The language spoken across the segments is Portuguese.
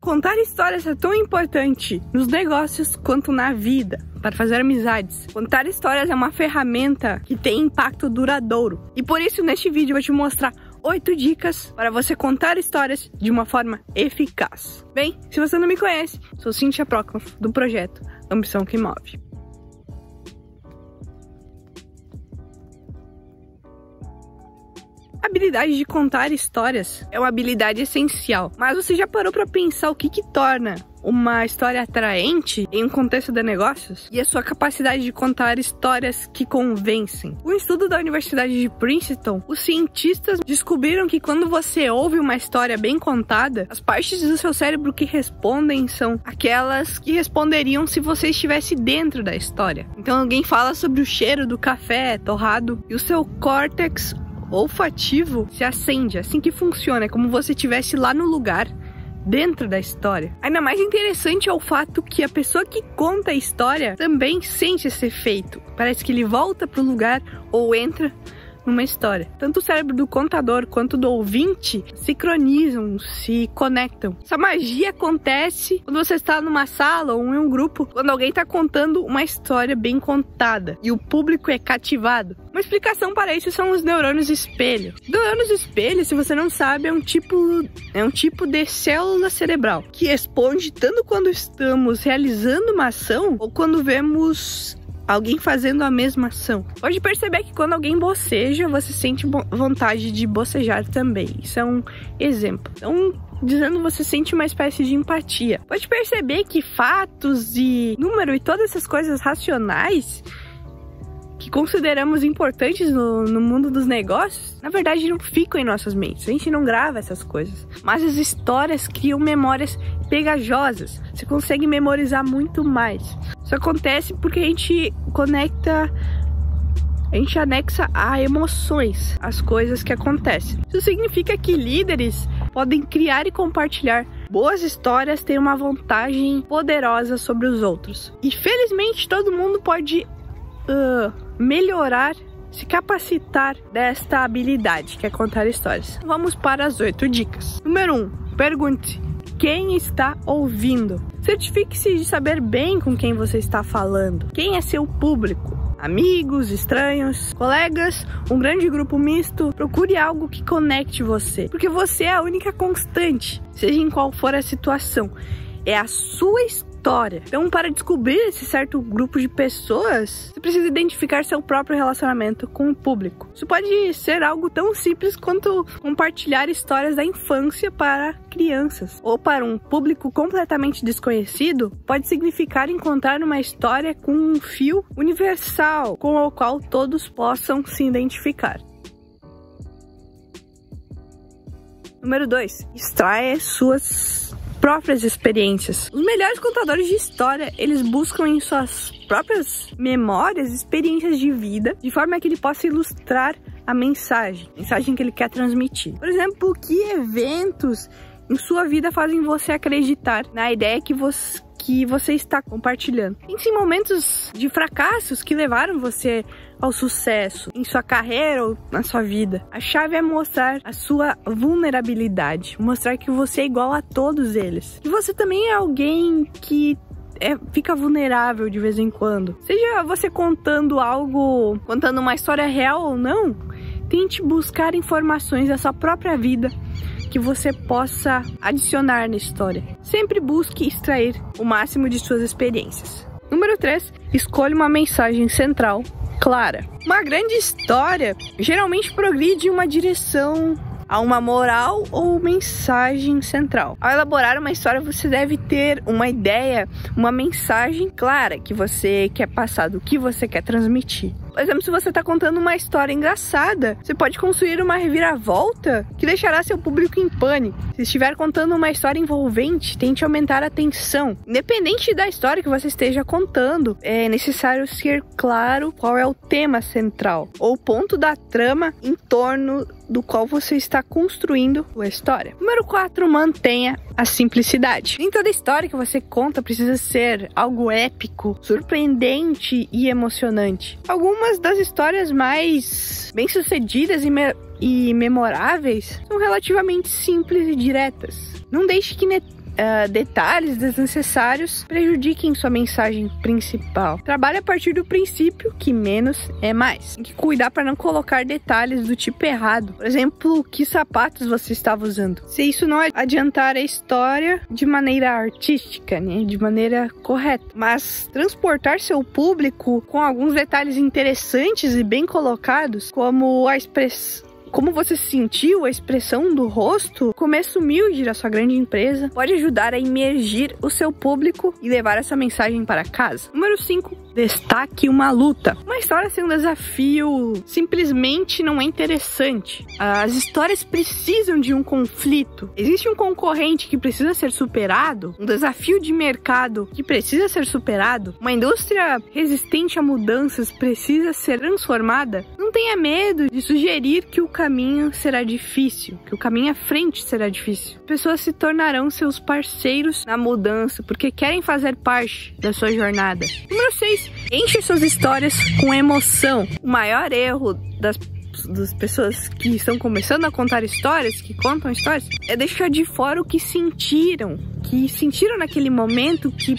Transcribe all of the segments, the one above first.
Contar histórias é tão importante nos negócios quanto na vida, para fazer amizades. Contar histórias é uma ferramenta que tem impacto duradouro. E por isso, neste vídeo, eu vou te mostrar 8 dicas para você contar histórias de uma forma eficaz. Bem, se você não me conhece, sou Cynthia Procloff, do projeto Ambição que Move. A habilidade de contar histórias é uma habilidade essencial, mas você já parou para pensar o que torna uma história atraente em um contexto de negócios? E a sua capacidade de contar histórias que convencem. Um estudo da Universidade de Princeton, os cientistas descobriram que quando você ouve uma história bem contada, as partes do seu cérebro que respondem são aquelas que responderiam se você estivesse dentro da história. Então alguém fala sobre o cheiro do café torrado e o seu córtex olfativo se acende. Assim que funciona, é como você estivesse lá no lugar, dentro da história. Ainda mais interessante é o fato que a pessoa que conta a história também sente esse efeito. Parece que ele volta para o lugar ou entra numa história. Tanto o cérebro do contador quanto do ouvinte sincronizam, se conectam. Essa magia acontece quando você está numa sala ou em um grupo, quando alguém está contando uma história bem contada e o público é cativado. Uma explicação para isso são os neurônios espelho. Neurônios espelho, se você não sabe, é um tipo de célula cerebral que responde tanto quando estamos realizando uma ação ou quando vemos alguém fazendo a mesma ação. Pode perceber que quando alguém boceja, você sente vontade de bocejar também. Isso é um exemplo. Então, dizendo, você sente uma espécie de empatia. Pode perceber que fatos e número e todas essas coisas racionais que consideramos importantes no mundo dos negócios, na verdade não ficam em nossas mentes. A gente não grava essas coisas. Mas as histórias criam memórias pegajosas. Você consegue memorizar muito mais. Isso acontece porque a gente anexa a emoções as coisas que acontecem. Isso significa que líderes podem criar e compartilhar boas histórias, têm uma vantagem poderosa sobre os outros. E felizmente todo mundo pode melhorar, se capacitar desta habilidade, que é contar histórias. Vamos para as 8 dicas. Número 1. Pergunte: quem está ouvindo? Certifique-se de saber bem com quem você está falando. Quem é seu público? Amigos, estranhos, colegas, um grande grupo misto? Procure algo que conecte você, porque você é a única constante, seja em qual for a situação. É a sua história. Então, para descobrir esse certo grupo de pessoas, você precisa identificar seu próprio relacionamento com o público. Isso pode ser algo tão simples quanto compartilhar histórias da infância para crianças. Ou para um público completamente desconhecido, pode significar encontrar uma história com um fio universal, com o qual todos possam se identificar. Número 2. Extraia suas próprias experiências. Os melhores contadores de história, eles buscam em suas próprias memórias, experiências de vida, de forma que ele possa ilustrar a mensagem que ele quer transmitir. Por exemplo, que eventos em sua vida fazem você acreditar na ideia que você está compartilhando? Pense em momentos de fracassos que levaram você ao sucesso em sua carreira ou na sua vida. A chave é mostrar a sua vulnerabilidade, mostrar que você é igual a todos eles. E você também é alguém que fica vulnerável de vez em quando. Seja você contando uma história real ou não, tente buscar informações da sua própria vida que você possa adicionar na história. Sempre busque extrair o máximo de suas experiências. Número 3. Escolha uma mensagem central clara. Uma grande história geralmente progride em uma direção a uma moral ou mensagem central. Ao elaborar uma história, você deve ter uma ideia, uma mensagem clara que você quer passar, do que você quer transmitir. Por exemplo, se você está contando uma história engraçada, você pode construir uma reviravolta que deixará seu público em pânico. Se estiver contando uma história envolvente, tente aumentar a tensão. Independente da história que você esteja contando, é necessário ser claro qual é o tema central ou ponto da trama em torno do qual você está construindo a história. Número 4, mantenha a simplicidade. Nem toda história que você conta precisa ser algo épico, surpreendente e emocionante. Algumas das histórias mais bem-sucedidas e memoráveis são relativamente simples e diretas. Não deixe que detalhes desnecessários prejudiquem sua mensagem principal. Trabalhe a partir do princípio que menos é mais. Tem que cuidar para não colocar detalhes do tipo errado. Por exemplo, que sapatos você estava usando. Se isso não adiantar a história de maneira artística, né? De maneira correta. Mas transportar seu público com alguns detalhes interessantes e bem colocados, como a expressão, como você se sentiu, a expressão do rosto, o começo humilde da sua grande empresa, pode ajudar a imergir o seu público e levar essa mensagem para casa. Número 5. Destaque uma luta. Uma história sem um desafio simplesmente não é interessante. As histórias precisam de um conflito. Existe um concorrente que precisa ser superado, um desafio de mercado que precisa ser superado, uma indústria resistente a mudanças precisa ser transformada. Não tenha medo de sugerir que o caminho será difícil, que o caminho à frente será difícil. Pessoas se tornarão seus parceiros na mudança porque querem fazer parte da sua jornada. Número 6. Enche suas histórias com emoção. O maior erro das pessoas que estão começando a contar histórias, que contam histórias, é deixar de fora o que sentiram naquele momento, que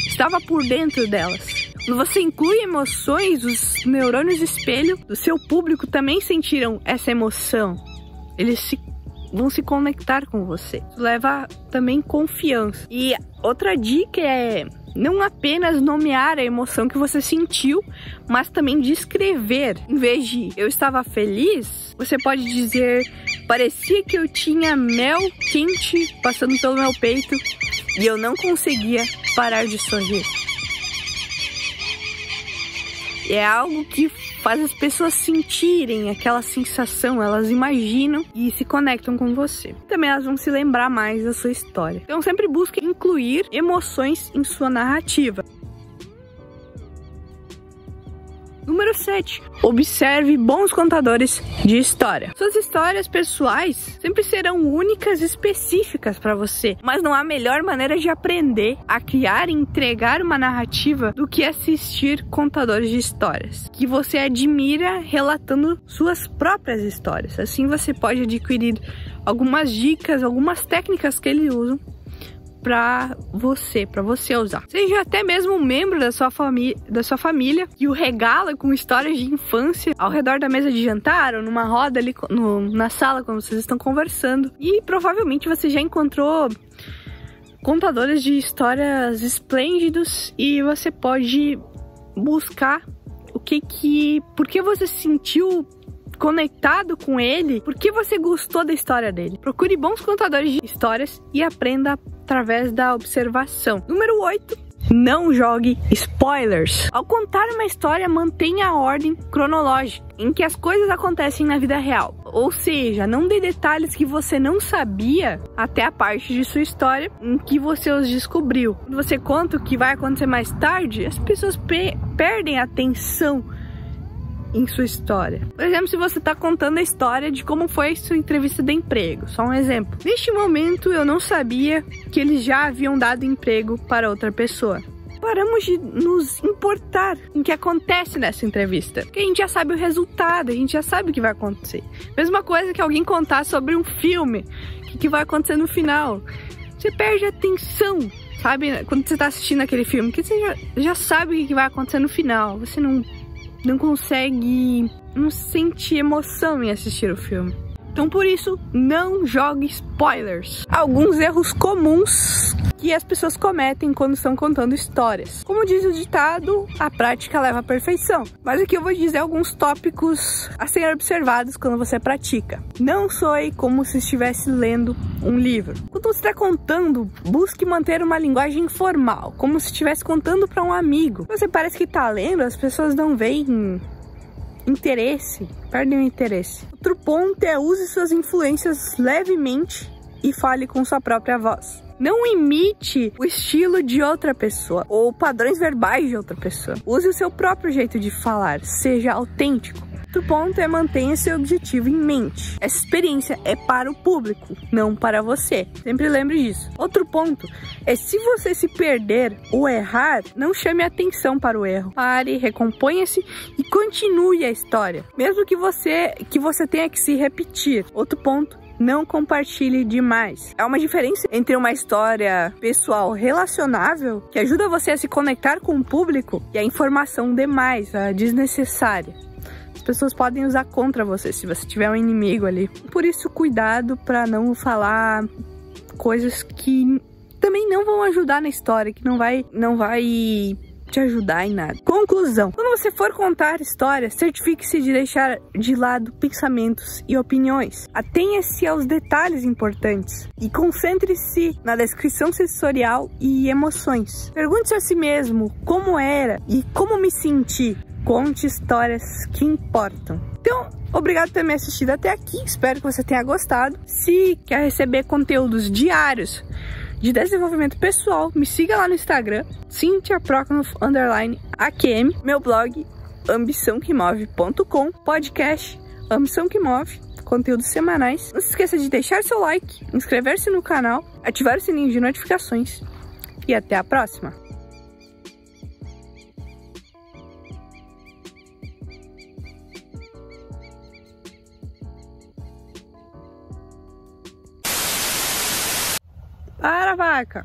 estava por dentro delas. Quando você inclui emoções, os neurônios espelho do seu público também sentiram essa emoção. Eles vão se conectar com você. Isso leva também confiança. E outra dica é não apenas nomear a emoção que você sentiu, mas também descrever. Em vez de eu estava feliz, você pode dizer: parecia que eu tinha mel quente passando pelo meu peito e eu não conseguia parar de sorrir. É algo que faz as pessoas sentirem aquela sensação, elas imaginam e se conectam com você. Também elas vão se lembrar mais da sua história. Então sempre busque incluir emoções em sua narrativa. Número 7. Observe bons contadores de história. Suas histórias pessoais sempre serão únicas e específicas para você, mas não há melhor maneira de aprender a criar e entregar uma narrativa do que assistir contadores de histórias que você admira relatando suas próprias histórias. Assim você pode adquirir algumas dicas, algumas técnicas que eles usam para você usar. Seja até mesmo um membro da sua família que o regala com histórias de infância ao redor da mesa de jantar ou numa roda ali na sala quando vocês estão conversando. E provavelmente você já encontrou contadores de histórias esplêndidos e você pode buscar por que você se sentiu conectado com ele, por que você gostou da história dele. Procure bons contadores de histórias e aprenda através da observação. Número 8. Não jogue spoilers. Ao contar uma história, mantenha a ordem cronológica em que as coisas acontecem na vida real. Ou seja, não dê detalhes que você não sabia até a parte de sua história em que você os descobriu. Quando você conta o que vai acontecer mais tarde, as pessoas perdem a atenção em sua história. Por exemplo, se você está contando a história de como foi sua entrevista de emprego. Só um exemplo. Neste momento, eu não sabia que eles já haviam dado emprego para outra pessoa. Paramos de nos importar com o que acontece nessa entrevista. Porque a gente já sabe o resultado, a gente já sabe o que vai acontecer. Mesma coisa que alguém contar sobre um filme, o que vai acontecer no final. Você perde a atenção, sabe? Quando você está assistindo aquele filme, que você já sabe o que vai acontecer no final. Você não consegue, não sente emoção em assistir o filme. Então por isso, não jogue spoilers. Alguns erros comuns que as pessoas cometem quando estão contando histórias. Como diz o ditado, a prática leva à perfeição. Mas aqui eu vou dizer alguns tópicos a serem observados quando você pratica. Não soe como se estivesse lendo um livro. Quando você está contando, busque manter uma linguagem informal, como se estivesse contando para um amigo. Você parece que está lendo, as pessoas não veem interesse, perdem o interesse. Outro ponto é use suas influências levemente e fale com sua própria voz. Não imite o estilo de outra pessoa ou padrões verbais de outra pessoa. Use o seu próprio jeito de falar, seja autêntico. Outro ponto é mantenha seu objetivo em mente. Essa experiência é para o público, não para você. Sempre lembre disso. Outro ponto é, se você se perder ou errar, não chame atenção para o erro. Pare, recomponha-se e continue a história. Mesmo que você tenha que se repetir. Outro ponto, não compartilhe demais. Há uma diferença entre uma história pessoal relacionável, que ajuda você a se conectar com o público, e a informação demais, a desnecessária. As pessoas podem usar contra você se você tiver um inimigo ali. Por isso, cuidado para não falar coisas que também não vão ajudar na história, que não vai te ajudar em nada. Conclusão: quando você for contar histórias, certifique-se de deixar de lado pensamentos e opiniões. Atenha-se aos detalhes importantes e concentre-se na descrição sensorial e emoções. Pergunte-se a si mesmo como era e como me senti. Conte histórias que importam. Então, obrigado por ter me assistido até aqui. Espero que você tenha gostado. Se quer receber conteúdos diários de desenvolvimento pessoal, me siga lá no Instagram, CynthiaProkonoff_AQM, meu blog ambiçãoquemove.com, podcast Ambição que Move, conteúdos semanais. Não se esqueça de deixar seu like, inscrever-se no canal, ativar o sininho de notificações e até a próxima! Para, vaca!